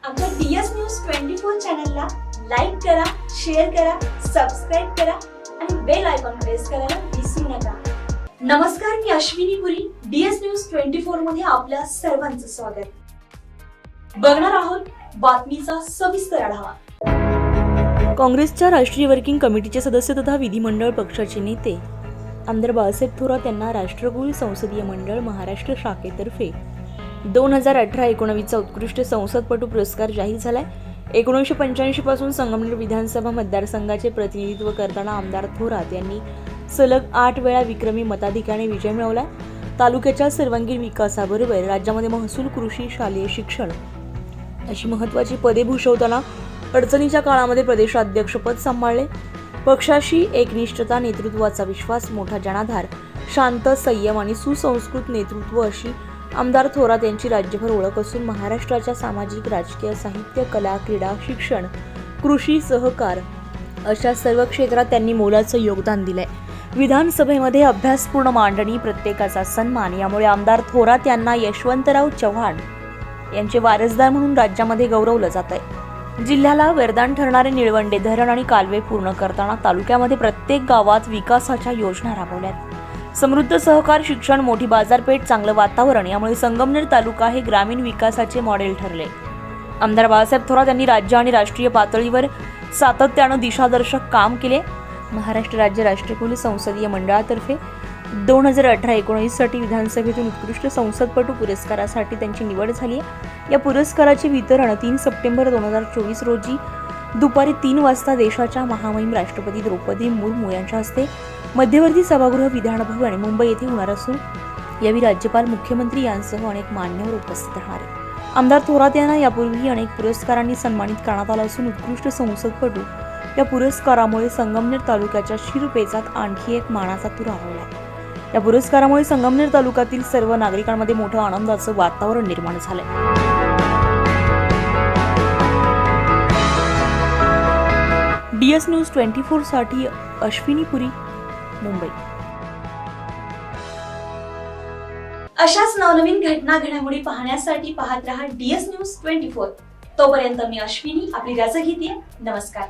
आमच्या DS news 24 चॅनलला like करा, शेअर करा, सबस्क्राईब करा आणि बेल आयकॉन प्रेस करायला विसरू नका. नमस्कार, मी अश्विनी पुरी. डीएस न्यूज 24 मध्ये आपल्या सर्वांचं स्वागत. बघणार आहोत बातमीचा सविस्तर आढावा. काँग्रेसच्या राष्ट्रीय वर्किंग कमिटीचे सदस्य तथा विधिमंडळ पक्षाचे नेते आमदार बाळासाहेब थोरात यांना राष्ट्रकुल संसदीय मंडळ महाराष्ट्र शाखेतर्फे 2018-19 उत्कृष्ट संसदपटू पुरस्कार जाहीर झालाय. 1985 पासून संगमनेर विधानसभा मतदारसंघाचे प्रतिनिधित्व करताना आमदार थोरात यांनी सलग 8 वेळा विक्रमी मताधिक्याने विजय मिळवला. तालुक्याच्या सर्वांगीण विकासाबरोबर राज्यामध्ये महसूल, कृषी, शालेय शिक्षण अशी महत्त्वाची पदे भूषवताना अडचणीच्या काळामध्ये प्रदेशाध्यक्षपद सांभाळले. पक्षाशी एकनिष्ठता, नेतृत्वाचा विश्वास, मोठा जनाधार, शांत, संयम आणि सुसंस्कृत नेतृत्व अशी आमदार थोरात यांची राज्यभर ओळख असून महाराष्ट्राच्या सामाजिक, राजकीय, साहित्य, कला, क्रीडा, शिक्षण, कृषी, सहकार अशा सर्व क्षेत्रात त्यांनी मोलाचं योगदान दिलंय. विधानसभेमध्ये अभ्यासपूर्ण मांडणी, प्रत्येकाचा सन्मान यामुळे आमदार थोरात यांना यशवंतराव चव्हाण यांचे वारसदार म्हणून राज्यामध्ये गौरवलं जात आहे. जिल्ह्याला वरदान ठरणारे निळवंडे धरण आणि कालवे पूर्ण करताना तालुक्यामध्ये प्रत्येक गावात विकासाच्या योजना राबवल्यात. समृद्ध सहकार, शिक्षण, मोठी बाजारपेठ, चांगलं वातावरण यामुळे संगमनेर तालुका हे ग्रामीण विकासाचे मॉडेल ठरले. आमदार बाळासाहेब थोरात यांनी राज्य आणि राष्ट्रीय पातळीवर सातत्यानं दिशादर्शक काम केले. महाराष्ट्र राज्य राष्ट्रकुल संसदीय मंडळातर्फे 2018-19 साठी विधानसभेतून उत्कृष्ट संसदपटू पुरस्कारासाठी त्यांची निवड झाली आहे. या पुरस्काराचे वितरण 3 सप्टेंबर 2024 रोजी दुपारी 3 वाजता देशाच्या महामहिम राष्ट्रपती द्रौपदी मुर्मू यांच्या हस्ते मध्यवर्ती सभागृह, विधानभवन मुंबई येथे होणार असून यावेळी राज्यपाल, मुख्यमंत्री यांसह अनेक मान्यवर उपस्थित राहणार आहेत. आमदार थोरात यांना यापूर्वी अनेक पुरस्कारांनी सन्मानित करण्यात आलं असून उत्कृष्ट संसदपटू या पुरस्कारामुळे संगमनेर तालुक्याच्या शिरपेचात आणखी एक मानाचा तुरा रोवला. या पुरस्कारामुळे संगमनेर तालुक्यातील सर्व नागरिकांमध्ये मोठं आनंदाचं वातावरण निर्माण झालंय. डीएस न्यूज 24 साठी अश्विनी पुरी, मुंबई. अशाच नवनवीन घटना घडामोडी पाहण्यासाठी पाहत रहा डीएस न्यूज 24. तोपर्यंत मी अश्विनी आपली रजा घेते. नमस्कार.